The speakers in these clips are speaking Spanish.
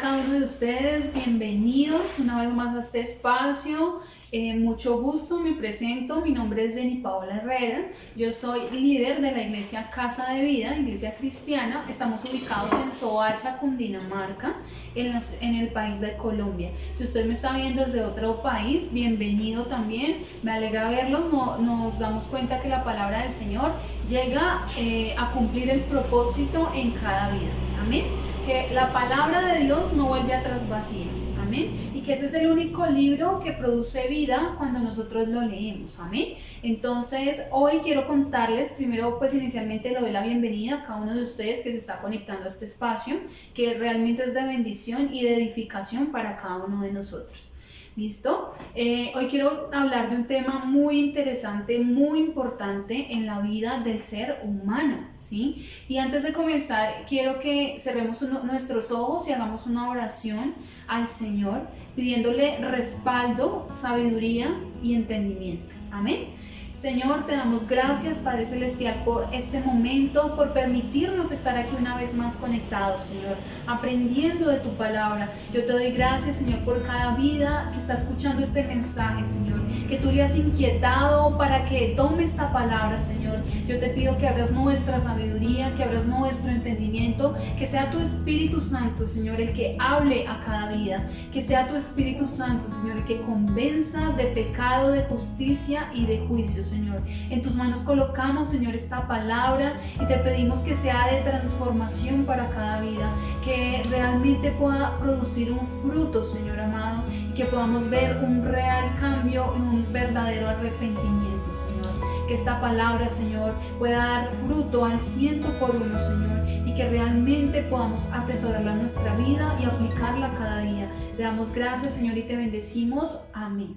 cada uno de ustedes, bienvenidos una vez más a este espacio. Mucho gusto, me presento, mi nombre es Jenny Paola Herrera, yo soy líder de la iglesia Casa de Vida, iglesia cristiana. Estamos ubicados en Soacha, Cundinamarca, en el país de Colombia. Si usted me está viendo desde otro país, bienvenido también, me alegra verlos. Nos damos cuenta que la palabra del Señor llega a cumplir el propósito en cada vida, amén. Que la palabra de Dios no vuelve atrás vacía, amén, y que ese es el único libro que produce vida cuando nosotros lo leemos, amén. Entonces hoy quiero contarles, primero pues inicialmente le doy la bienvenida a cada uno de ustedes que se está conectando a este espacio, que realmente es de bendición y de edificación para cada uno de nosotros. ¿Listo? Hoy quiero hablar de un tema muy interesante, muy importante en la vida del ser humano, ¿sí? Y antes de comenzar, quiero que cerremos nuestros ojos y hagamos una oración al Señor, pidiéndole respaldo, sabiduría y entendimiento. Amén. Señor, te damos gracias, Padre Celestial, por este momento, por permitirnos estar aquí una vez más conectados, Señor, aprendiendo de tu palabra. Yo te doy gracias, Señor, por cada vida que está escuchando este mensaje, Señor, que tú le has inquietado para que tome esta palabra, Señor. Yo te pido que abras nuestra sabiduría, que abras nuestro entendimiento, que sea tu Espíritu Santo, Señor, el que hable a cada vida, que sea tu Espíritu Santo, Señor, el que convenza de pecado, de justicia y de juicio, Señor. En tus manos colocamos, Señor, esta palabra y te pedimos que sea de transformación para cada vida, que realmente pueda producir un fruto, Señor amado, y que podamos ver un real cambio y un verdadero arrepentimiento, Señor. Que esta palabra, Señor, pueda dar fruto al 100%, Señor, y que realmente podamos atesorarla en nuestra vida y aplicarla cada día. Te damos gracias, Señor, y te bendecimos. Amén.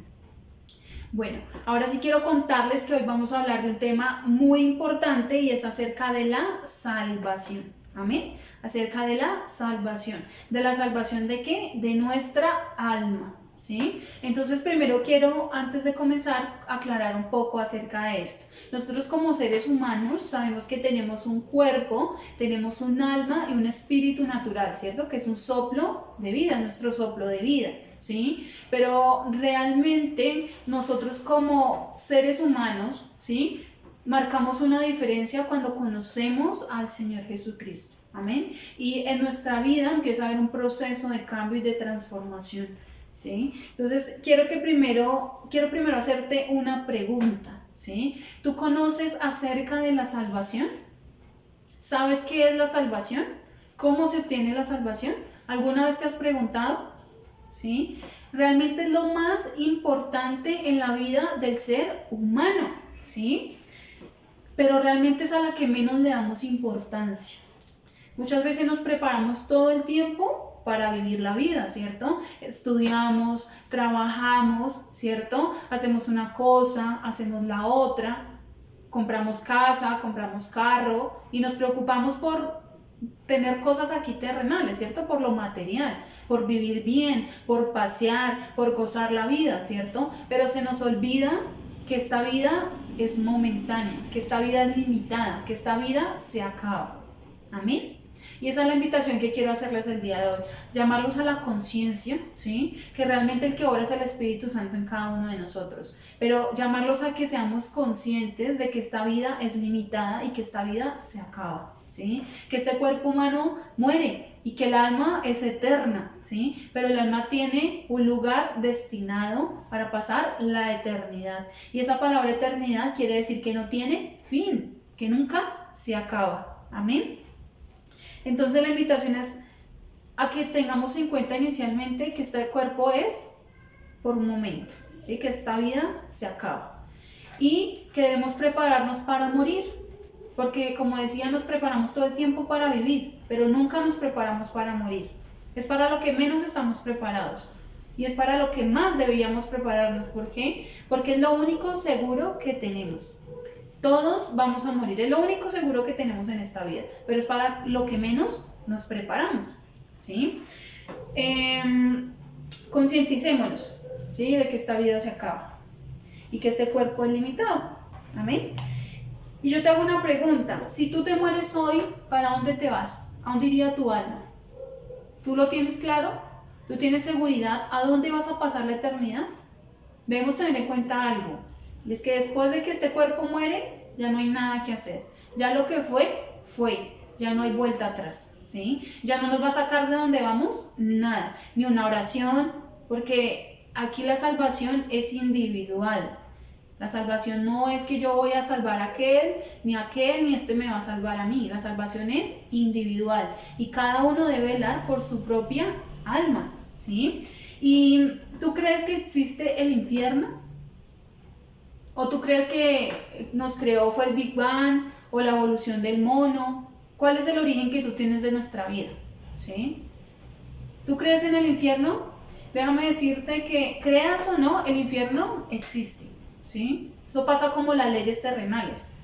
Bueno, ahora sí quiero contarles que hoy vamos a hablar de un tema muy importante y es acerca de la salvación. Amén. Acerca de la salvación. ¿De la salvación de qué? De nuestra alma. ¿Sí? Entonces primero quiero, antes de comenzar, aclarar un poco acerca de esto. Nosotros como seres humanos sabemos que tenemos un cuerpo, tenemos un alma y un espíritu natural, ¿cierto? Que es un soplo de vida, nuestro soplo de vida, ¿sí? Pero realmente nosotros como seres humanos, ¿sí?, marcamos una diferencia cuando conocemos al Señor Jesucristo, amén. Y en nuestra vida empieza a haber un proceso de cambio y de transformación, ¿sí? Entonces quiero primero hacerte una pregunta, ¿sí? ¿Tú conoces acerca de la salvación? ¿Sabes qué es la salvación? ¿Cómo se obtiene la salvación? ¿Alguna vez te has preguntado? ¿Sí? Realmente es lo más importante en la vida del ser humano, ¿sí? Pero realmente es a la que menos le damos importancia. Muchas veces nos preparamos todo el tiempo para vivir la vida, ¿cierto? Estudiamos, trabajamos, ¿cierto? Hacemos una cosa, hacemos la otra, compramos casa, compramos carro y nos preocupamos por tener cosas aquí terrenales, ¿cierto? Por lo material, por vivir bien, por pasear, por gozar la vida, ¿cierto? Pero se nos olvida que esta vida es momentánea, que esta vida es limitada, que esta vida se acaba. Amén. Y esa es la invitación que quiero hacerles el día de hoy, llamarlos a la conciencia, ¿sí? Que realmente el que obra es el Espíritu Santo en cada uno de nosotros, pero llamarlos a que seamos conscientes de que esta vida es limitada y que esta vida se acaba, ¿sí? Que este cuerpo humano muere y que el alma es eterna, ¿sí? Pero el alma tiene un lugar destinado para pasar la eternidad, y esa palabra eternidad quiere decir que no tiene fin, que nunca se acaba. Amén. Entonces la invitación es a que tengamos en cuenta inicialmente que este cuerpo es por un momento, ¿sí? Que esta vida se acaba y que debemos prepararnos para morir, porque como decía, nos preparamos todo el tiempo para vivir, pero nunca nos preparamos para morir. Es para lo que menos estamos preparados y es para lo que más deberíamos prepararnos. ¿Por qué? Porque es lo único seguro que tenemos. Todos vamos a morir, es lo único seguro que tenemos en esta vida, pero es para lo que menos nos preparamos, ¿sí? Concienticémonos, ¿sí?, de que esta vida se acaba y que este cuerpo es limitado. Amén. Y yo te hago una pregunta: si tú te mueres hoy, ¿para dónde te vas? ¿A dónde iría tu alma? ¿Tú lo tienes claro? ¿Tú tienes seguridad a dónde vas a pasar la eternidad? Debemos tener en cuenta algo, y es que después de que este cuerpo muere, ya no hay nada que hacer. Ya lo que fue, fue. Ya no hay vuelta atrás, ¿sí? Ya no nos va a sacar de donde vamos nada, ni una oración, porque aquí la salvación es individual. La salvación no es que yo voy a salvar a aquel, ni este me va a salvar a mí. La salvación es individual y cada uno debe velar por su propia alma, ¿sí? ¿Y tú crees que existe el infierno? ¿O tú crees que nos creó fue el Big Bang o la evolución del mono? ¿Cuál es el origen que tú tienes de nuestra vida? ¿Sí? ¿Tú crees en el infierno? Déjame decirte que creas o no, el infierno existe, ¿sí? Eso pasa como las leyes terrenales.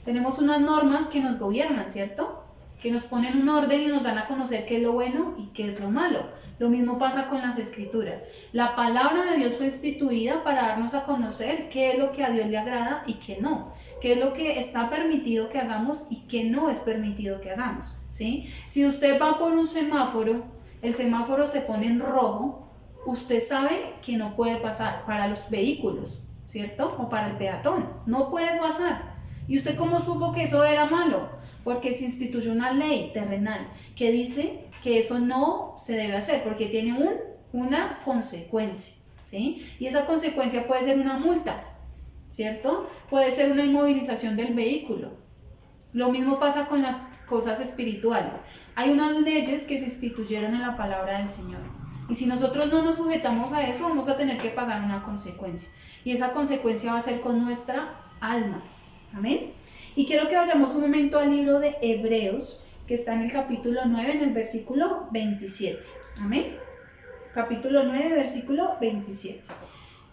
Tenemos unas normas que nos gobiernan, ¿cierto? Que nos ponen un orden y nos dan a conocer qué es lo bueno y qué es lo malo. Lo mismo pasa con las escrituras. La palabra de Dios fue instituida para darnos a conocer qué es lo que a Dios le agrada y qué no. Qué es lo que está permitido que hagamos y qué no es permitido que hagamos, ¿sí? Si usted va por un semáforo, el semáforo se pone en rojo, usted sabe que no puede pasar para los vehículos, ¿cierto? O para el peatón, no puede pasar. ¿Y usted cómo supo que eso era malo? Porque se instituyó una ley terrenal que dice que eso no se debe hacer porque tiene una consecuencia, ¿sí? Y esa consecuencia puede ser una multa, ¿cierto? Puede ser una inmovilización del vehículo. Lo mismo pasa con las cosas espirituales. Hay unas leyes que se instituyeron en la palabra del Señor. Y si nosotros no nos sujetamos a eso, vamos a tener que pagar una consecuencia. Y esa consecuencia va a ser con nuestra alma. Amén. Y quiero que vayamos un momento al libro de Hebreos, que está en el capítulo 9, en el versículo 27. Amén. Capítulo 9, versículo 27.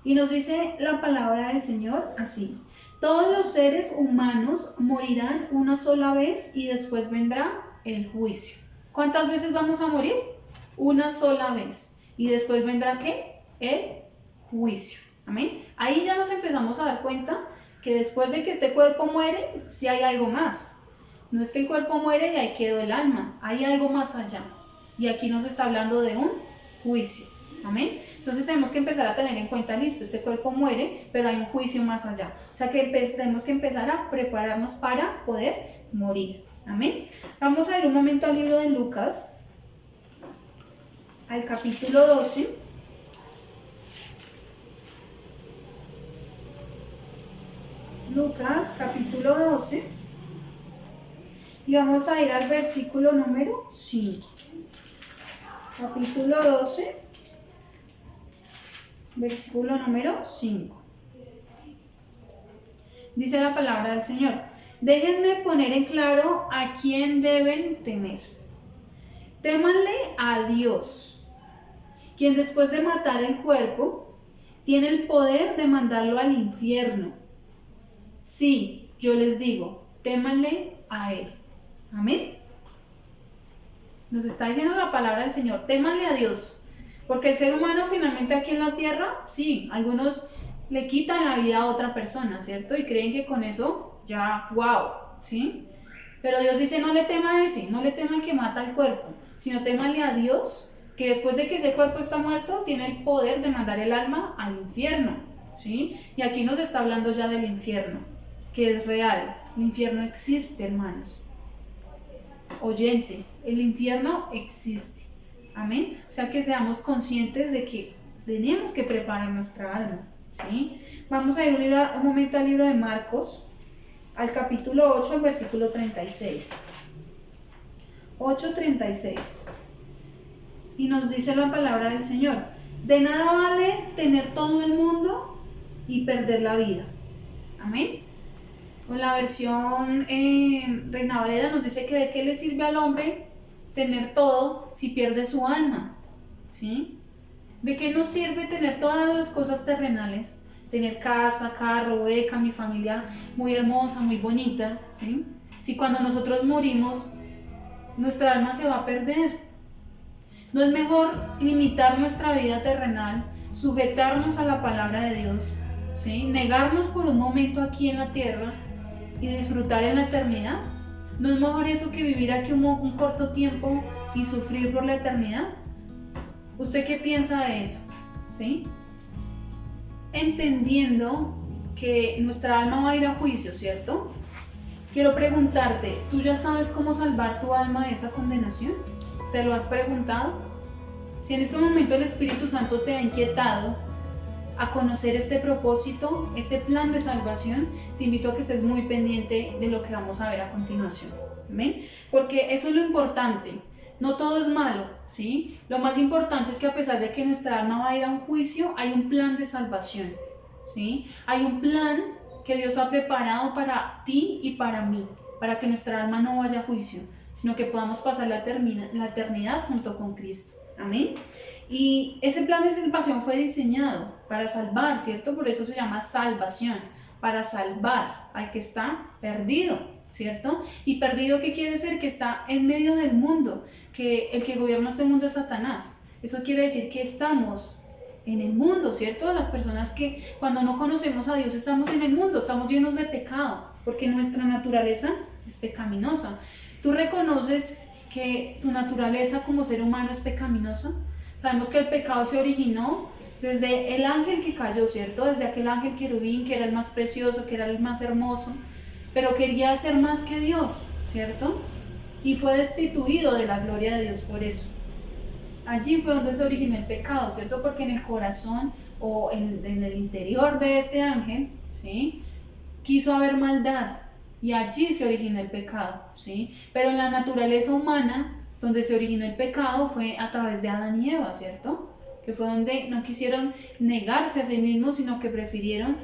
Y nos dice la palabra del Señor así: todos los seres humanos morirán una sola vez y después vendrá el juicio. ¿Cuántas veces vamos a morir? Una sola vez. Y después vendrá ¿qué? El juicio. Amén. Ahí ya nos empezamos a dar cuenta que después de que este cuerpo muere, sí hay algo más. No es que el cuerpo muere y ahí quedó el alma, hay algo más allá. Y aquí nos está hablando de un juicio. Amén. Entonces tenemos que empezar a tener en cuenta, listo, este cuerpo muere, pero hay un juicio más allá. O sea que tenemos que empezar a prepararnos para poder morir. Amén. Vamos a ir un momento al libro de Lucas, al capítulo 12. Lucas capítulo 12 y vamos a ir al versículo número 5. Capítulo 12, versículo número 5. Dice la palabra del Señor: déjenme poner en claro a quién deben temer. Témanle a Dios, quien después de matar el cuerpo tiene el poder de mandarlo al infierno. Sí, yo les digo, témanle a Él. Amén. Nos está diciendo la palabra del Señor, témanle a Dios. Porque el ser humano finalmente aquí en la tierra, sí, algunos le quitan la vida a otra persona, ¿cierto? Y creen que con eso ya, wow, ¿sí? Pero Dios dice, no le tema a ese, no le tema al que mata el cuerpo, sino témanle a Dios, que después de que ese cuerpo está muerto, tiene el poder de mandar el alma al infierno, ¿sí? Y aquí nos está hablando ya del infierno, que es real. El infierno existe, hermanos. Oyente, el infierno existe. Amén. O sea que seamos conscientes de que tenemos que preparar nuestra alma, ¿sí? Vamos a ir un momento al libro de Marcos, al capítulo 8, al versículo 36. 8:36. Y nos dice la palabra del Señor: de nada vale tener todo el mundo y perder la vida. Amén. En la versión Reina Valera nos dice que de qué le sirve al hombre tener todo si pierde su alma, ¿sí? ¿De qué nos sirve tener todas las cosas terrenales? Tener casa, carro, beca, mi familia muy hermosa, muy bonita, ¿sí? Si cuando nosotros morimos, nuestra alma se va a perder. ¿No es mejor limitar nuestra vida terrenal, sujetarnos a la palabra de Dios, ¿sí? Negarnos por un momento aquí en la tierra y disfrutar en la eternidad? ¿No es mejor eso que vivir aquí un corto tiempo y sufrir por la eternidad? ¿Usted qué piensa de eso? ¿Sí? Entendiendo que nuestra alma va a ir a juicio, ¿cierto? Quiero preguntarte, ¿tú ya sabes cómo salvar tu alma de esa condenación? ¿Te lo has preguntado? Si en este momento el Espíritu Santo te ha inquietado a conocer este propósito, este plan de salvación, te invito a que estés muy pendiente de lo que vamos a ver a continuación. ¿Amén? Porque eso es lo importante. No todo es malo, ¿sí? Lo más importante es que a pesar de que nuestra alma va a ir a un juicio, hay un plan de salvación, ¿sí? Hay un plan que Dios ha preparado para ti y para mí, para que nuestra alma no vaya a juicio, sino que podamos pasar la eternidad junto con Cristo. Amén. Y ese plan de salvación fue diseñado para salvar, ¿cierto? Por eso se llama salvación, para salvar al que está perdido, ¿cierto? Y perdido, ¿qué quiere decir? Que está en medio del mundo, que el que gobierna este mundo es Satanás. Eso quiere decir que estamos en el mundo, ¿cierto? Las personas que cuando no conocemos a Dios estamos en el mundo, estamos llenos de pecado, porque nuestra naturaleza es pecaminosa. ¿Tú reconoces que tu naturaleza como ser humano es pecaminosa? Sabemos que el pecado se originó desde el ángel que cayó, ¿cierto? Desde aquel ángel querubín que era el más precioso, que era el más hermoso, pero quería ser más que Dios, ¿cierto? Y fue destituido de la gloria de Dios por eso. Allí fue donde se originó el pecado, ¿cierto? Porque en el corazón o en el interior de este ángel, ¿sí? Quiso haber maldad y allí se originó el pecado, ¿sí? Pero en la naturaleza humana, donde se originó el pecado fue a través de Adán y Eva, ¿cierto? Que fue donde no quisieron negarse a sí mismos, sino que prefirieron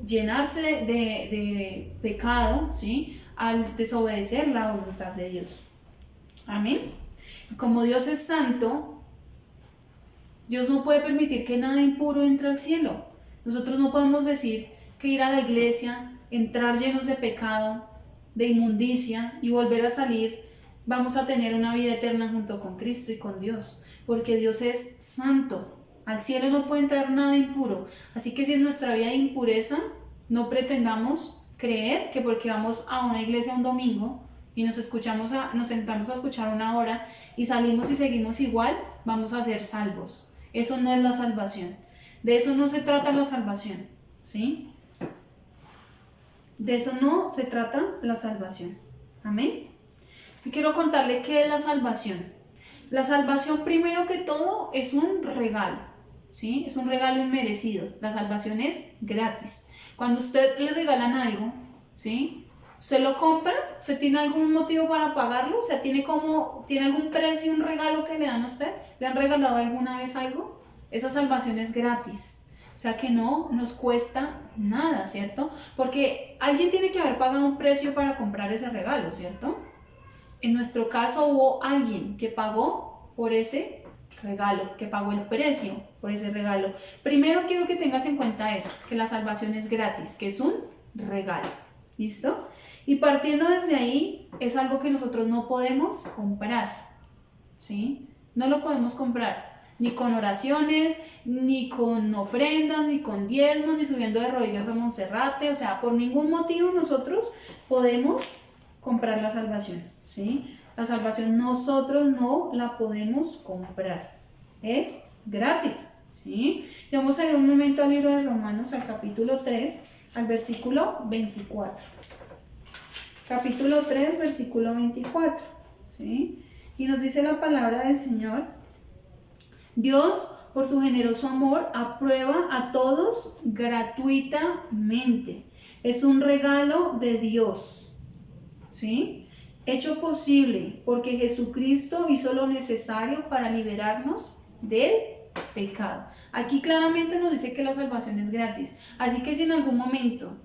llenarse de pecado, ¿sí? Al desobedecer la voluntad de Dios. Amén. Como Dios es santo, Dios no puede permitir que nada impuro entre al cielo. Nosotros no podemos decir que ir a la iglesia, entrar llenos de pecado, de inmundicia y volver a salir, vamos a tener una vida eterna junto con Cristo y con Dios, porque Dios es santo. Al cielo no puede entrar nada impuro. Así que si en nuestra vida hay impureza, no pretendamos creer que porque vamos a una iglesia un domingo y nos sentamos a escuchar una hora y salimos y seguimos igual, vamos a ser salvos. Eso no es la salvación. De eso no se trata la salvación, ¿sí? De eso no se trata la salvación. Amén. Y quiero contarle qué es la salvación. La salvación, primero que todo, es un regalo, ¿sí? Es un regalo inmerecido. La salvación es gratis. Cuando usted le regalan algo, ¿sí? ¿Usted lo compra? ¿Usted tiene algún motivo para pagarlo? O sea, ¿tiene algún precio, un regalo que le dan a usted? ¿Le han regalado alguna vez algo? Esa salvación es gratis. O sea que no nos cuesta nada, ¿cierto? Porque alguien tiene que haber pagado un precio para comprar ese regalo, ¿cierto? En nuestro caso hubo alguien que pagó por ese regalo, que pagó el precio por ese regalo. Primero quiero que tengas en cuenta eso, que la salvación es gratis, que es un regalo, ¿listo? Y partiendo desde ahí, es algo que nosotros no podemos comprar, ¿sí? No lo podemos comprar, ni con oraciones, ni con ofrendas, ni con diezmos, ni subiendo de rodillas a Monserrate, o sea, por ningún motivo nosotros podemos comprar la salvación, ¿sí? La salvación nosotros no la podemos comprar, es gratis, ¿sí? Y vamos a ir un momento al libro de Romanos, al capítulo 3, al versículo 24. Capítulo 3, versículo 24, ¿sí? Y nos dice la palabra del Señor: Dios, por su generoso amor, aprueba a todos gratuitamente. Es un regalo de Dios, ¿sí? Hecho posible porque Jesucristo hizo lo necesario para liberarnos del pecado. Aquí claramente nos dice que la salvación es gratis. Así que si en algún momento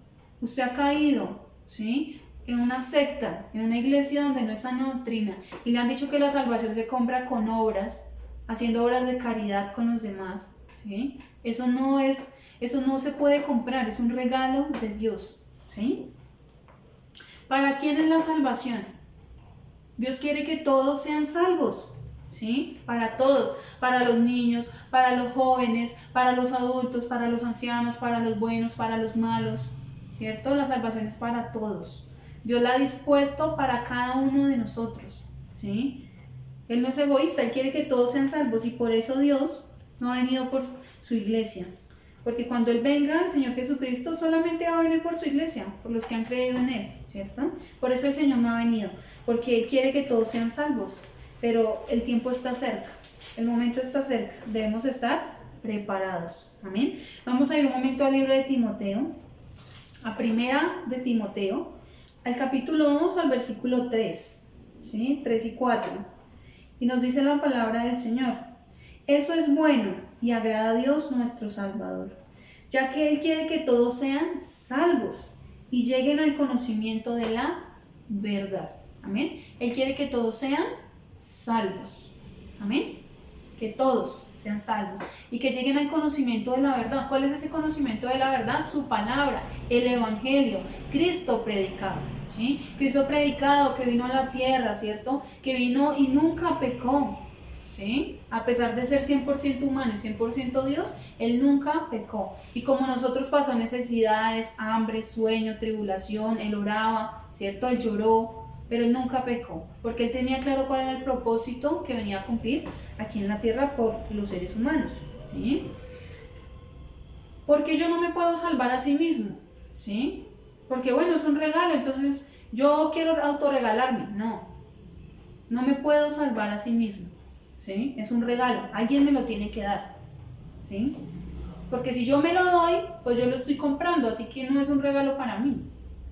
usted ha caído, ¿sí?, en una secta, en una iglesia donde no es sana doctrina, y le han dicho que la salvación se compra con obras, haciendo obras de caridad con los demás, ¿sí? Eso no se puede comprar, es un regalo de Dios, ¿sí? ¿Para quién es la salvación? Dios quiere que todos sean salvos, ¿sí? Para todos, para los niños, para los jóvenes, para los adultos, para los ancianos, para los buenos, para los malos, ¿cierto? La salvación es para todos. Dios la ha dispuesto para cada uno de nosotros, ¿sí? Él no es egoísta, Él quiere que todos sean salvos y por eso Dios no ha venido por su iglesia. Porque cuando Él venga, el Señor Jesucristo solamente va a venir por su iglesia, por los que han creído en Él, ¿cierto? Por eso el Señor no ha venido, porque Él quiere que todos sean salvos, pero el tiempo está cerca, el momento está cerca, debemos estar preparados, amén. Vamos a ir un momento al libro de Timoteo, a primera de Timoteo, al capítulo 2, al versículo 3, ¿sí? 3 y 4, y nos dice la palabra del Señor: eso es bueno y agrada a Dios nuestro Salvador, ya que Él quiere que todos sean salvos y lleguen al conocimiento de la verdad. Amén. Él quiere que todos sean salvos. Amén. Que todos sean salvos y que lleguen al conocimiento de la verdad. ¿Cuál es ese conocimiento de la verdad? Su palabra, el Evangelio, Cristo predicado. ¿Sí? Cristo predicado, que vino a la tierra, ¿cierto? Que vino y nunca pecó. ¿Sí? A pesar de ser 100% humano y 100% Dios, Él nunca pecó. Y como nosotros pasó necesidades, hambre, sueño, tribulación, Él oraba, ¿cierto? Él lloró, pero Él nunca pecó, porque Él tenía claro cuál era el propósito que venía a cumplir aquí en la tierra por los seres humanos. ¿Sí? Porque yo no me puedo salvar a sí mismo, ¿sí? Porque bueno, es un regalo, entonces yo quiero autorregalarme. No me puedo salvar a sí mismo. ¿Sí? Es un regalo, alguien me lo tiene que dar, ¿sí? Porque si yo me lo doy, pues yo lo estoy comprando, así que no es un regalo para mí.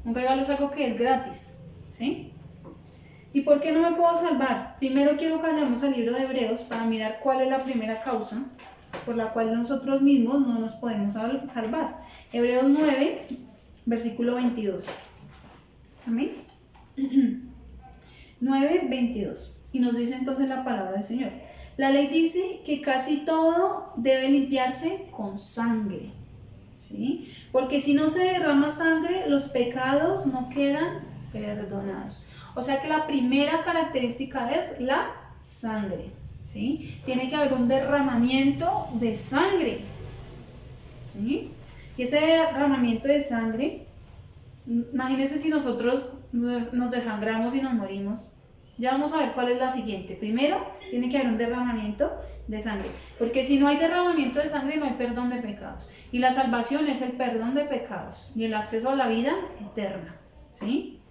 Un regalo es algo que es gratis, ¿sí? ¿Y por qué no me puedo salvar? Primero quiero que vayamos al libro de Hebreos para mirar cuál es la primera causa por la cual nosotros mismos no nos podemos salvar. Hebreos 9, versículo 22. ¿Amén? 9, 22. Y nos dice entonces la palabra del Señor: la ley dice que casi todo debe limpiarse con sangre, ¿sí? Porque si no se derrama sangre, los pecados no quedan perdonados. O sea que la primera característica es la sangre, ¿sí? Tiene que haber un derramamiento de sangre, ¿sí? Y ese derramamiento de sangre, imagínense si nosotros nos desangramos y nos morimos. Ya vamos a ver cuál es la siguiente. Primero, tiene que haber un derramamiento de sangre. Porque si no hay derramamiento de sangre, no hay perdón de pecados. Y la salvación es el perdón de pecados y el acceso a la vida eterna. ¿Sí?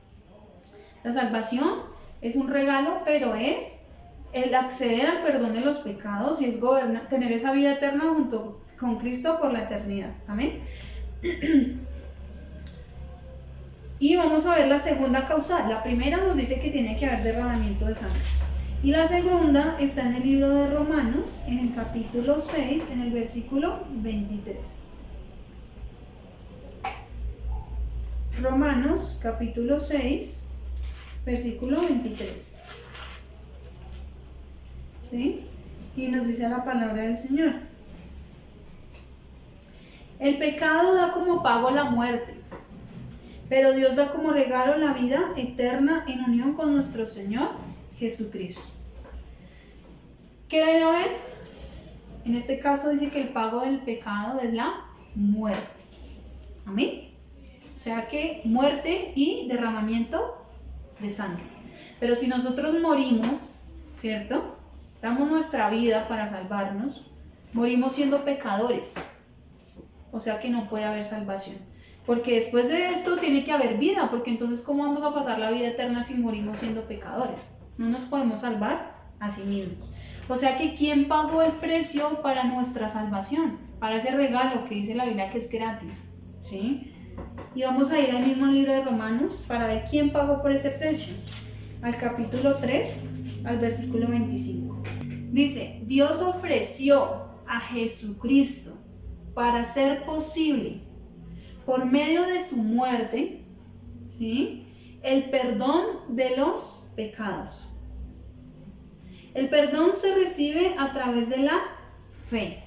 La salvación es un regalo, pero es el acceder al perdón de los pecados y es tener esa vida eterna junto con Cristo por la eternidad. Amén. Y vamos a ver la segunda causal. La primera nos dice que tiene que haber derramamiento de sangre. Y la segunda está en el libro de Romanos, en el capítulo 6, en el versículo 23. Romanos, capítulo 6, versículo 23. ¿Sí? Y nos dice la palabra del Señor: el pecado da como pago la muerte, pero Dios da como regalo la vida eterna en unión con nuestro Señor Jesucristo. ¿Qué debe haber? En este caso dice que el pago del pecado es la muerte. Amén. O sea que muerte y derramamiento de sangre. Pero si nosotros morimos, ¿cierto? Damos nuestra vida para salvarnos, morimos siendo pecadores. O sea que no puede haber salvación. Porque después de esto tiene que haber vida, porque entonces ¿cómo vamos a pasar la vida eterna si morimos siendo pecadores? No nos podemos salvar a sí mismos. O sea que ¿quién pagó el precio para nuestra salvación? Para ese regalo que dice la Biblia que es gratis, ¿sí? Y vamos a ir al mismo libro de Romanos para ver quién pagó por ese precio. Al capítulo 3, al versículo 25. Dice: Dios ofreció a Jesucristo para hacer posible, por medio de su muerte, ¿sí?, el perdón de los pecados. El perdón se recibe a través de la fe.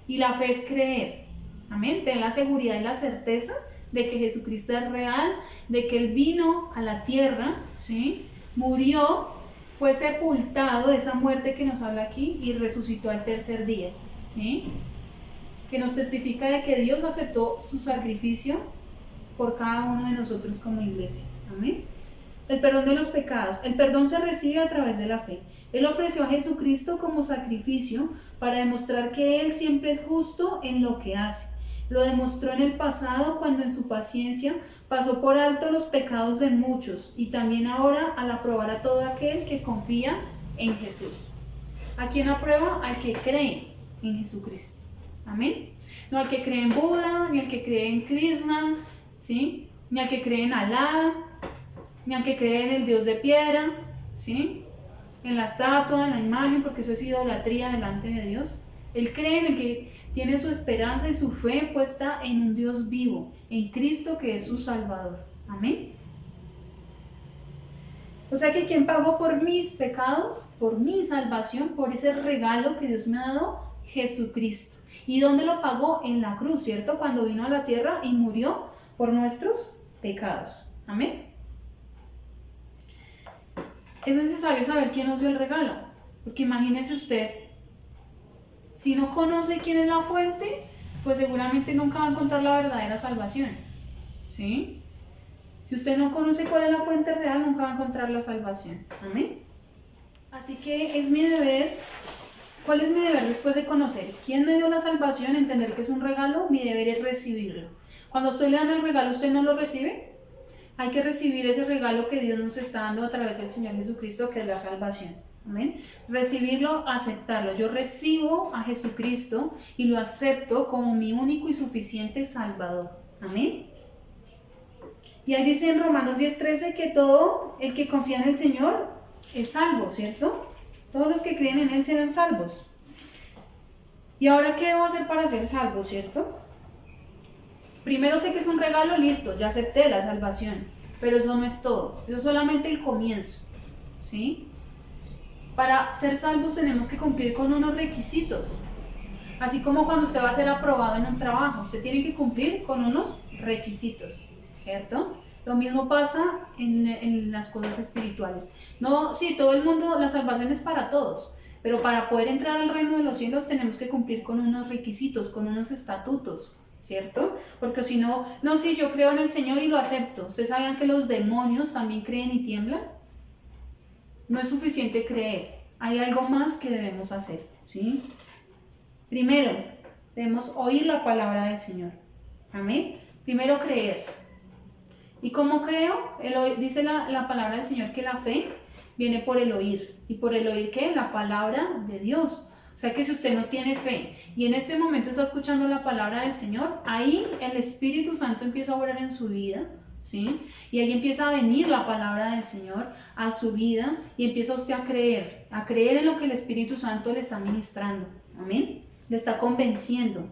Y la fe es creer. Amén. Ten la seguridad y la certeza de que Jesucristo es real, de que Él vino a la tierra, ¿sí?, murió, fue sepultado, esa muerte que nos habla aquí, y resucitó al tercer día, ¿sí?, que nos testifica de que Dios aceptó su sacrificio por cada uno de nosotros como iglesia. Amén. El perdón de los pecados. El perdón se recibe a través de la fe. Él ofreció a Jesucristo como sacrificio para demostrar que Él siempre es justo en lo que hace. Lo demostró en el pasado cuando en su paciencia pasó por alto los pecados de muchos y también ahora al aprobar a todo aquel que confía en Jesús. ¿A quién aprueba? Al que cree en Jesucristo. Amén. No al que cree en Buda, ni al que cree en Krishna, ¿sí? Ni al que cree en Alá, ni al que cree en el Dios de piedra, ¿sí? En la estatua, en la imagen, porque eso es idolatría delante de Dios. Él cree en el que tiene su esperanza y su fe puesta en un Dios vivo, en Cristo que es su Salvador. Amén. O sea que quien pagó por mis pecados, por mi salvación, por ese regalo que Dios me ha dado, Jesucristo. ¿Y dónde lo pagó? En la cruz, ¿cierto? Cuando vino a la tierra y murió por nuestros pecados. Amén. Es necesario saber quién nos dio el regalo, porque imagínese usted, si no conoce quién es la fuente, pues seguramente nunca va a encontrar la verdadera salvación, ¿sí? Si usted no conoce cuál es la fuente real, nunca va a encontrar la salvación. Amén. Así que es mi deber. ¿Cuál es mi deber después de conocer quién me dio la salvación, entender que es un regalo? Mi deber es recibirlo. Cuando usted le dan el regalo, ¿usted no lo recibe? Hay que recibir ese regalo que Dios nos está dando a través del Señor Jesucristo, que es la salvación. Amén. Recibirlo, aceptarlo. Yo recibo a Jesucristo y lo acepto como mi único y suficiente Salvador. Amén. Y ahí dice en Romanos 10:13 que todo el que confía en el Señor es salvo, ¿cierto? Todos los que creen en Él serán salvos. ¿Y ahora qué debo hacer para ser salvo, cierto? Primero sé que es un regalo, listo, ya acepté la salvación. Pero eso no es todo, eso es solamente el comienzo, ¿sí? Para ser salvos tenemos que cumplir con unos requisitos. Así como cuando usted va a ser aprobado en un trabajo, usted tiene que cumplir con unos requisitos, ¿cierto? Lo mismo pasa en las cosas espirituales. No, sí, todo el mundo, la salvación es para todos, pero para poder entrar al reino de los cielos tenemos que cumplir con unos requisitos, con unos estatutos, ¿cierto? Porque si no, no, sí, yo creo en el Señor y lo acepto. ¿Ustedes sabían que los demonios también creen y tiemblan? No es suficiente creer, hay algo más que debemos hacer, ¿sí? Primero, debemos oír la palabra del Señor. Amén. Primero creer. ¿Y cómo creo? Dice la palabra del Señor que la fe viene por el oír. ¿Y por el oír qué? La palabra de Dios. O sea que si usted no tiene fe y en este momento está escuchando la palabra del Señor, ahí el Espíritu Santo empieza a orar en su vida, ¿sí? Y ahí empieza a venir la palabra del Señor a su vida y empieza usted a creer en lo que el Espíritu Santo le está ministrando. Amén. Le está convenciendo.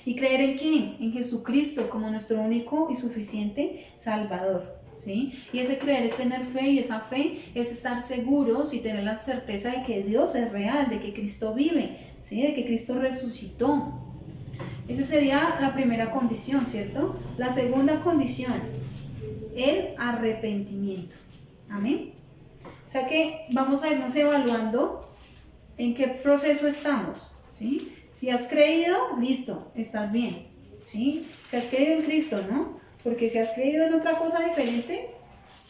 ¿Y creer en quién? En Jesucristo como nuestro único y suficiente Salvador, ¿sí? Y ese creer es tener fe, y esa fe es estar seguros y tener la certeza de que Dios es real, de que Cristo vive, ¿sí? De que Cristo resucitó. Esa sería la primera condición, ¿cierto? La segunda condición, el arrepentimiento. Amén. O sea que vamos a irnos evaluando en qué proceso estamos, ¿sí? Si has creído, listo, estás bien, ¿sí? Si has creído en Cristo, ¿no? Porque si has creído en otra cosa diferente,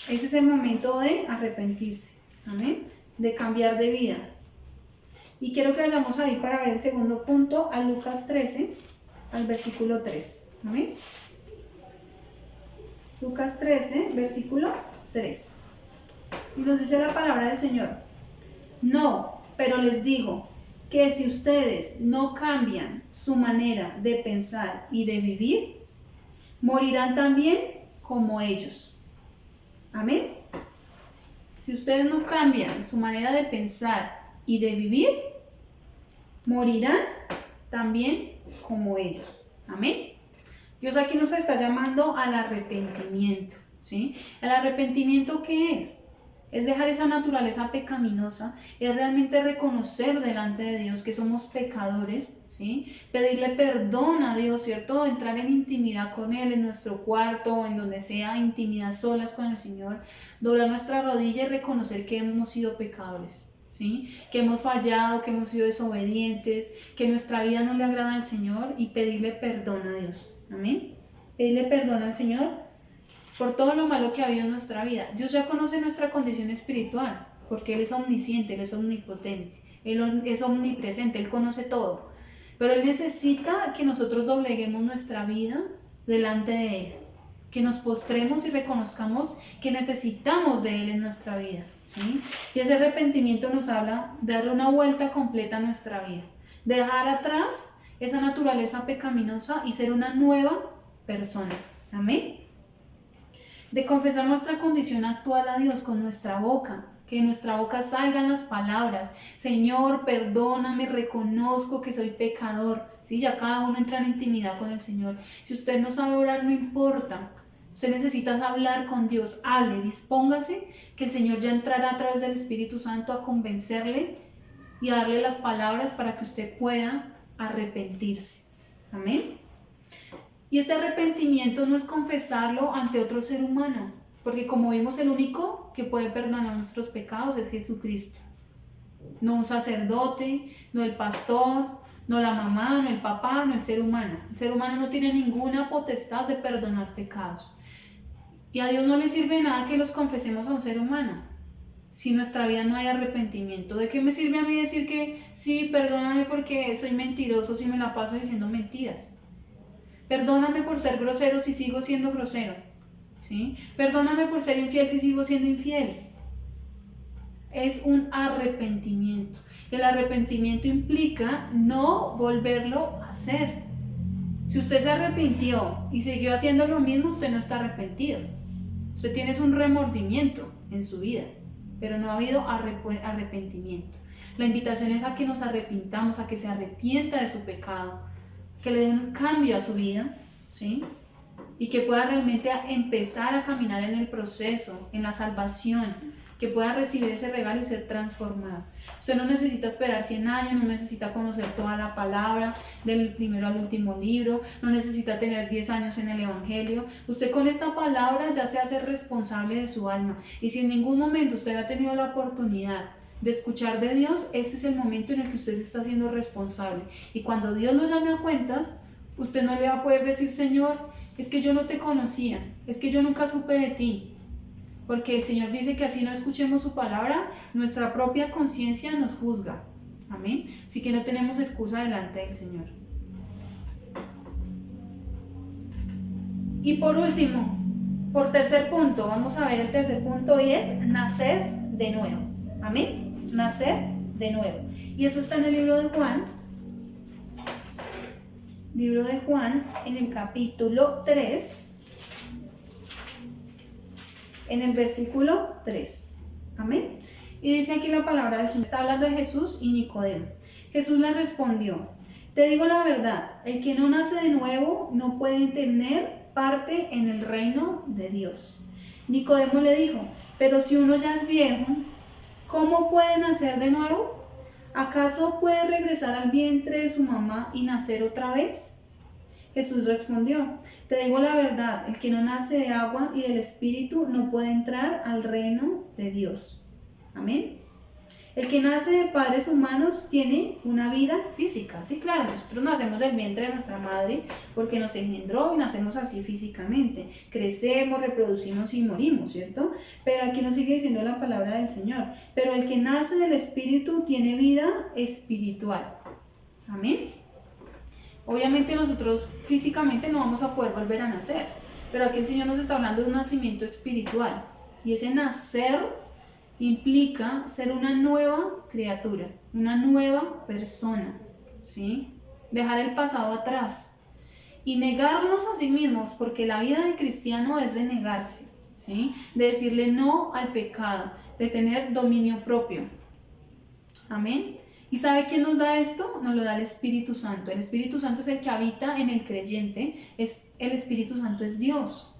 ese es el momento de arrepentirse, ¿amén? De cambiar de vida. Y quiero que vayamos ahí para ver el segundo punto, a Lucas 13, al versículo 3, ¿amén? Lucas 13, versículo 3. Y nos dice la palabra del Señor: no, pero les digo que si ustedes no cambian su manera de pensar y de vivir, morirán también como ellos. Amén. Si ustedes no cambian su manera de pensar y de vivir, morirán también como ellos. Amén. Dios aquí nos está llamando al arrepentimiento, ¿sí? ¿El arrepentimiento qué es? Es dejar esa naturaleza pecaminosa, es realmente reconocer delante de Dios que somos pecadores, ¿sí? Pedirle perdón a Dios, ¿cierto? Entrar en intimidad con Él, en nuestro cuarto, en donde sea, intimidad solas con el Señor, doblar nuestra rodilla y reconocer que hemos sido pecadores, ¿sí? Que hemos fallado, que hemos sido desobedientes, que nuestra vida no le agrada al Señor y pedirle perdón a Dios, ¿amén? Pedirle perdón al Señor por todo lo malo que ha habido en nuestra vida. Dios ya conoce nuestra condición espiritual, porque Él es omnisciente, Él es omnipotente, Él es omnipresente, Él conoce todo. Pero Él necesita que nosotros dobleguemos nuestra vida delante de Él, que nos postremos y reconozcamos que necesitamos de Él en nuestra vida, ¿sí? Y ese arrepentimiento nos habla de darle una vuelta completa a nuestra vida, de dejar atrás esa naturaleza pecaminosa y ser una nueva persona. Amén. De confesar nuestra condición actual a Dios con nuestra boca, que de nuestra boca salgan las palabras: Señor, perdóname, reconozco que soy pecador. ¿Sí? Ya cada uno entra en intimidad con el Señor. Si usted no sabe orar, no importa. Usted necesita hablar con Dios. Hable, dispóngase, que el Señor ya entrará a través del Espíritu Santo a convencerle y a darle las palabras para que usted pueda arrepentirse. Amén. Y ese arrepentimiento no es confesarlo ante otro ser humano, porque como vimos, el único que puede perdonar nuestros pecados es Jesucristo. No un sacerdote, no el pastor, no la mamá, no el papá, no el ser humano. El ser humano no tiene ninguna potestad de perdonar pecados. Y a Dios no le sirve nada que los confesemos a un ser humano si nuestra vida no hay arrepentimiento. ¿De qué me sirve a mí decir que sí, perdóname porque soy mentiroso si me la paso diciendo mentiras? Perdóname por ser grosero si sigo siendo grosero, ¿sí? Perdóname por ser infiel si sigo siendo infiel. Es un arrepentimiento. El arrepentimiento implica no volverlo a hacer. Si usted se arrepintió y siguió haciendo lo mismo, usted no está arrepentido. Usted tiene un remordimiento en su vida, pero no ha habido arrepentimiento. La invitación es a que nos arrepintamos, a que se arrepienta de su pecado, que le dé un cambio a su vida, ¿sí? Y que pueda realmente empezar a caminar en el proceso, en la salvación, que pueda recibir ese regalo y ser transformado. Usted no necesita esperar 100 años, no necesita conocer toda la palabra, del primero al último libro, no necesita tener 10 años en el Evangelio. Usted con esta palabra ya se hace responsable de su alma. Y si en ningún momento usted ha tenido la oportunidad de escuchar de Dios, este es el momento en el que usted se está haciendo responsable. Y cuando Dios lo llame a cuentas, usted no le va a poder decir: Señor, es que yo no te conocía, es que yo nunca supe de ti. Porque el Señor dice que así no escuchemos su palabra, nuestra propia conciencia nos juzga. Amén. Así que no tenemos excusa delante del Señor. Y por último, por tercer punto, vamos a ver el tercer punto, y es nacer de nuevo. Amén. Nacer de nuevo. Y eso está en el libro de Juan. Libro de Juan, en el capítulo 3. En el versículo 3. Amén. Y dice aquí la palabra del Señor. Está hablando de Jesús y Nicodemo. Jesús le respondió: te digo la verdad, el que no nace de nuevo no puede tener parte en el reino de Dios. Nicodemo le dijo: pero si uno ya es viejo, ¿cómo puede nacer de nuevo? ¿Acaso puede regresar al vientre de su mamá y nacer otra vez? Jesús respondió: te digo la verdad, el que no nace de agua y del Espíritu no puede entrar al reino de Dios. Amén. El que nace de padres humanos tiene una vida física. Sí, claro, nosotros nacemos del vientre de nuestra madre porque nos engendró y nacemos así físicamente. Crecemos, reproducimos y morimos, ¿cierto? Pero aquí nos sigue diciendo la palabra del Señor: pero el que nace del Espíritu tiene vida espiritual. Amén. Obviamente nosotros físicamente no vamos a poder volver a nacer, pero aquí el Señor nos está hablando de un nacimiento espiritual. Y ese nacer implica ser una nueva criatura, una nueva persona, ¿sí? Dejar el pasado atrás y negarnos a sí mismos, porque la vida del cristiano es de negarse, ¿sí? De decirle no al pecado, de tener dominio propio. Amén. ¿Y sabe quién nos da esto? Nos lo da el Espíritu Santo. El Espíritu Santo es el que habita en el creyente. El Espíritu Santo es Dios.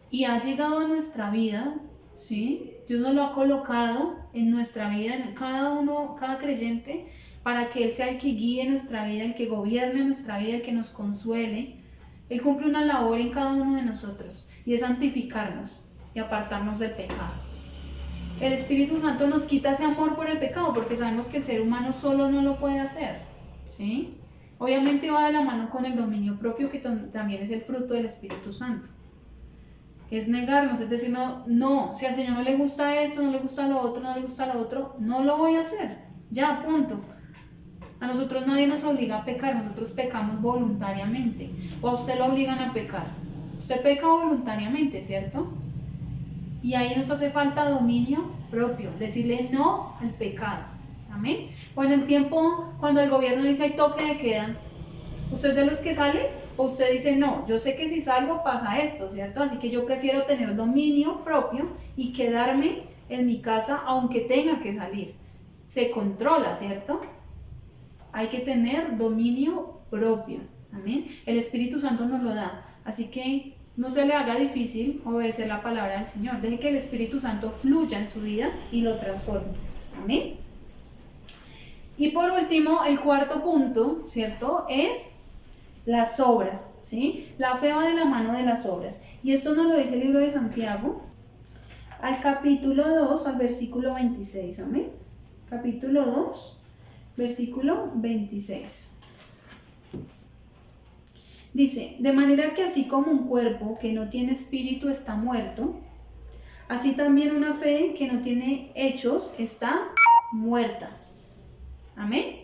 Y ha llegado a nuestra vida, ¿sí? Dios nos lo ha colocado en nuestra vida, en cada creyente, para que Él sea el que guíe nuestra vida, el que gobierne nuestra vida, el que nos consuele. Él cumple una labor en cada uno de nosotros, y es santificarnos y apartarnos del pecado. El Espíritu Santo nos quita ese amor por el pecado, porque sabemos que el ser humano solo no lo puede hacer, ¿sí? Obviamente va de la mano con el dominio propio, que también es el fruto del Espíritu Santo. es negarnos, es decir, no, si al Señor no le gusta esto, no le gusta lo otro, no le gusta lo otro, no lo voy a hacer, ya, punto. A nosotros nadie nos obliga a pecar, nosotros pecamos voluntariamente, o a usted lo obligan a pecar. Usted peca voluntariamente, ¿cierto? Y ahí nos hace falta dominio propio, decirle no al pecado. Amén. O en el tiempo cuando el gobierno dice hay toque de queda, ¿usted es de los que sale? O usted dice no, yo sé que si salgo pasa esto, ¿cierto? Así que yo prefiero tener dominio propio y quedarme en mi casa aunque tenga que salir. Se controla, ¿cierto? Hay que tener dominio propio. Amén. El Espíritu Santo nos lo da. Así que no se le haga difícil obedecer la palabra del Señor. Deje que el Espíritu Santo fluya en su vida y lo transforme. Amén. Y por último, el cuarto punto, ¿cierto? Es las obras, ¿sí? La fe va de la mano de las obras. Y esto nos lo dice el libro de Santiago, al capítulo 2, al versículo 26. Amén. Capítulo 2, versículo 26. Dice, de manera que así como un cuerpo que no tiene espíritu está muerto, así también una fe que no tiene hechos está muerta. Amén.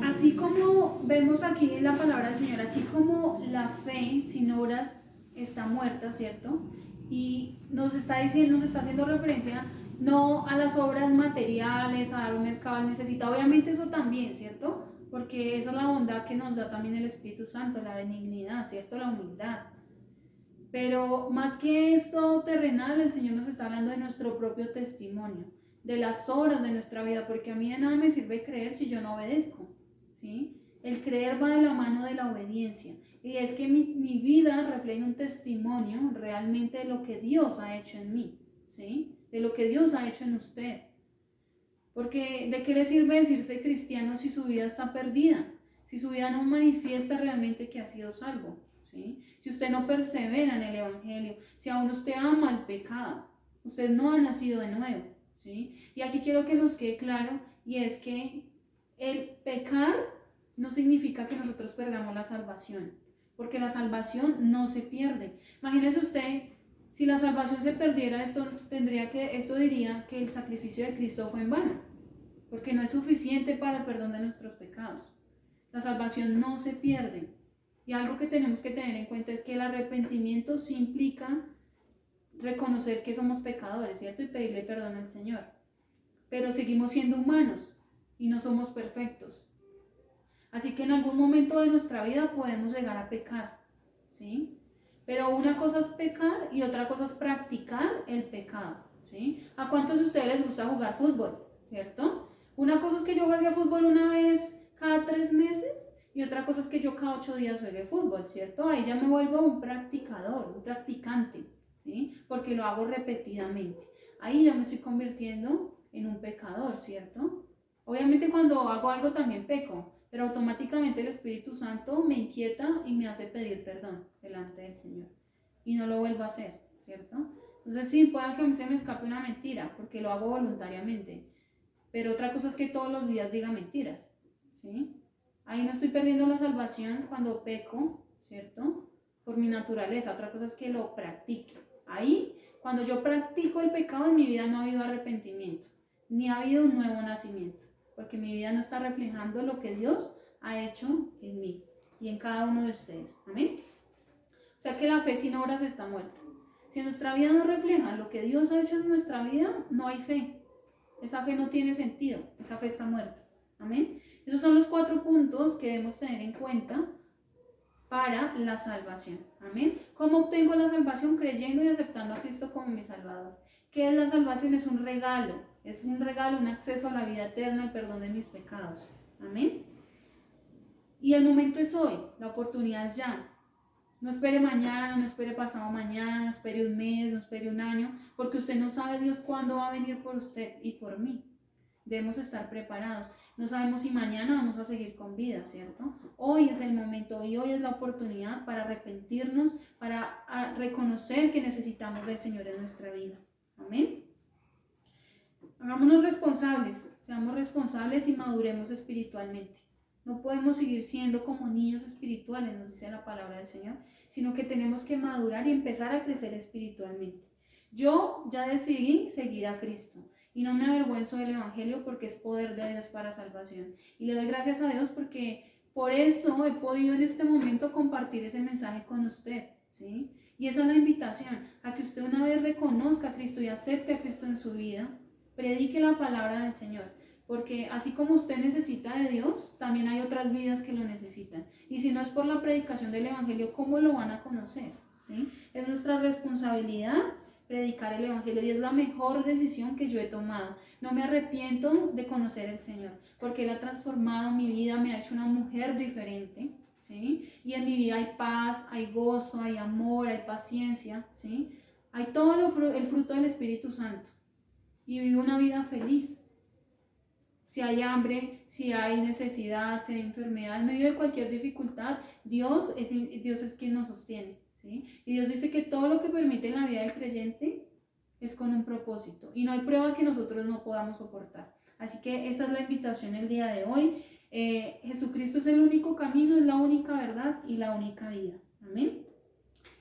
Así como vemos aquí en la palabra del Señor, así como la fe sin obras está muerta, ¿cierto? Y nos está diciendo, nos está haciendo referencia no a las obras materiales, a dar un mercado al necesitado, obviamente eso también, ¿cierto? Porque esa es la bondad que nos da también el Espíritu Santo, la benignidad, ¿cierto? La humildad. Pero más que esto terrenal, el Señor nos está hablando de nuestro propio testimonio, de las obras de nuestra vida, porque a mí de nada me sirve creer si yo no obedezco, ¿sí? El creer va de la mano de la obediencia, y es que mi vida refleja un testimonio realmente de lo que Dios ha hecho en mí, ¿sí? De lo que Dios ha hecho en usted. Porque ¿de qué le sirve decirse cristiano si su vida está perdida? Si su vida no manifiesta realmente que ha sido salvo, ¿sí? Si usted no persevera en el Evangelio, si aún usted ama el pecado, usted no ha nacido de nuevo, ¿sí? Y aquí quiero que nos quede claro, y es que el pecar no significa que nosotros perdamos la salvación, porque la salvación no se pierde. Imagínese usted, si la salvación se perdiera, esto diría que el sacrificio de Cristo fue en vano, porque no es suficiente para el perdón de nuestros pecados. La salvación no se pierde. Y algo que tenemos que tener en cuenta es que el arrepentimiento sí implica reconocer que somos pecadores, ¿cierto? Y pedirle perdón al Señor. Pero seguimos siendo humanos y no somos perfectos. Así que en algún momento de nuestra vida podemos llegar a pecar, ¿sí? Pero una cosa es pecar y otra cosa es practicar el pecado, ¿sí? ¿A cuántos de ustedes les gusta jugar fútbol, cierto? Una cosa es que yo juegue fútbol una vez cada 3 meses y otra cosa es que yo cada 8 días juegue fútbol, ¿cierto? Ahí ya me vuelvo un practicador, un practicante, ¿sí? Porque lo hago repetidamente. Ahí ya me estoy convirtiendo en un pecador, ¿cierto? Obviamente cuando hago algo también peco, pero automáticamente el Espíritu Santo me inquieta y me hace pedir perdón delante del Señor. Y no lo vuelvo a hacer, ¿cierto? Entonces sí, puede que a mí se me escape una mentira, porque lo hago voluntariamente. Pero otra cosa es que todos los días diga mentiras, ¿sí? Ahí no estoy perdiendo la salvación cuando peco, ¿cierto? Por mi naturaleza. Otra cosa es que lo practique. Ahí, cuando yo practico el pecado en mi vida no ha habido arrepentimiento, ni ha habido un nuevo nacimiento, porque mi vida no está reflejando lo que Dios ha hecho en mí y en cada uno de ustedes. Amén. O sea que la fe sin obras está muerta. Si nuestra vida no refleja lo que Dios ha hecho en nuestra vida, no hay fe. Esa fe no tiene sentido, esa fe está muerta. Amén. Esos son los 4 puntos que debemos tener en cuenta para la salvación. Amén. ¿Cómo obtengo la salvación? Creyendo y aceptando a Cristo como mi Salvador. ¿Qué es la salvación? Es un regalo, un acceso a la vida eterna, el perdón de mis pecados. Amén. Y el momento es hoy, la oportunidad es ya. No espere mañana, no espere pasado mañana, no espere un mes, no espere un año, porque usted no sabe Dios cuándo va a venir por usted y por mí. Debemos estar preparados. No sabemos si mañana vamos a seguir con vida, ¿cierto? Hoy es el momento y hoy es la oportunidad para arrepentirnos, para reconocer que necesitamos del Señor en nuestra vida. Amén. Hagámonos responsables, seamos responsables y maduremos espiritualmente. No podemos seguir siendo como niños espirituales, nos dice la palabra del Señor, sino que tenemos que madurar y empezar a crecer espiritualmente. Yo ya decidí seguir a Cristo y no me avergüenzo del Evangelio porque es poder de Dios para salvación. Y le doy gracias a Dios porque por eso he podido en este momento compartir ese mensaje con usted, ¿sí? Y esa es la invitación, a que usted una vez reconozca a Cristo y acepte a Cristo en su vida, predique la palabra del Señor. Porque así como usted necesita de Dios, también hay otras vidas que lo necesitan. Y si no es por la predicación del Evangelio, ¿cómo lo van a conocer? ¿Sí? Es nuestra responsabilidad predicar el Evangelio y es la mejor decisión que yo he tomado. No me arrepiento de conocer al Señor, porque Él ha transformado mi vida, me ha hecho una mujer diferente, ¿sí? Y en mi vida hay paz, hay gozo, hay amor, hay paciencia, ¿sí? Hay todo el fruto del Espíritu Santo y vivo una vida feliz. Si hay hambre, si hay necesidad, si hay enfermedad, en medio de cualquier dificultad, Dios es quien nos sostiene, ¿sí? Y Dios dice que todo lo que permite en la vida del creyente es con un propósito y no hay prueba que nosotros no podamos soportar. Así que esa es la invitación el día de hoy. Jesucristo es el único camino, es la única verdad y la única vida. Amén.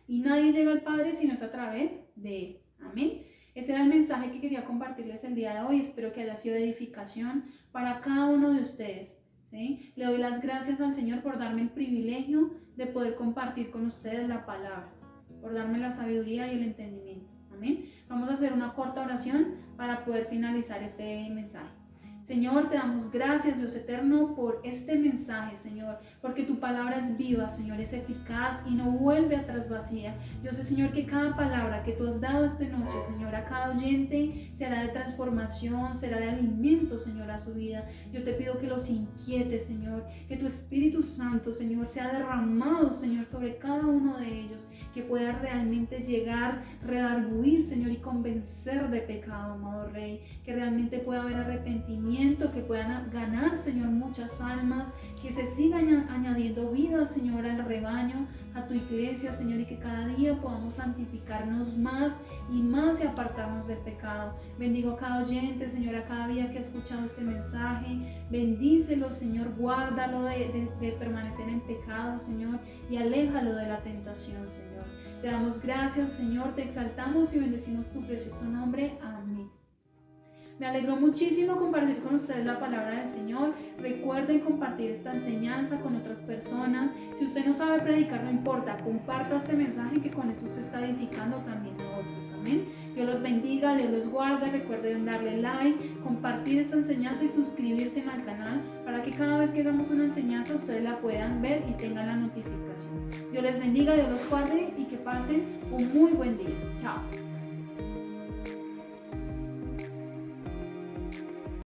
Y nadie llega al Padre si no es a través de Él. Amén. Ese era el mensaje que quería compartirles el día de hoy. Espero que haya sido de edificación para cada uno de ustedes, ¿sí? Le doy las gracias al Señor por darme el privilegio de poder compartir con ustedes la palabra, por darme la sabiduría y el entendimiento. Amén. Vamos a hacer una corta oración para poder finalizar este mensaje. Señor, te damos gracias, Dios eterno, por este mensaje, Señor, porque tu palabra es viva, Señor, es eficaz y no vuelve atrás vacía. Yo sé, Señor, que cada palabra que tú has dado esta noche, Señor, a cada oyente será de transformación, será de alimento, Señor, a su vida. Yo te pido que los inquietes, Señor, que tu Espíritu Santo, Señor, sea derramado, Señor, sobre cada uno de ellos, que pueda realmente llegar, redarguir, Señor, y convencer de pecado, amado Rey, que realmente pueda haber arrepentimiento, que puedan ganar, Señor, muchas almas, que se sigan añadiendo vida, Señor, al rebaño, a tu iglesia, Señor, y que cada día podamos santificarnos más y más y apartarnos del pecado. Bendigo a cada oyente, Señor, a cada vida que ha escuchado este mensaje. Bendícelo, Señor, guárdalo de permanecer en pecado, Señor, y aléjalo de la tentación, Señor. Te damos gracias, Señor, te exaltamos y bendecimos tu precioso nombre. Amén. Me alegró muchísimo compartir con ustedes la palabra del Señor. Recuerden compartir esta enseñanza con otras personas. Si usted no sabe predicar, no importa, comparta este mensaje, que con eso se está edificando también a otros. Amén. Dios los bendiga, Dios los guarde. Recuerden darle like, compartir esta enseñanza y suscribirse al canal para que cada vez que hagamos una enseñanza ustedes la puedan ver y tengan la notificación. Dios les bendiga, Dios los guarde y que pasen un muy buen día. Chao.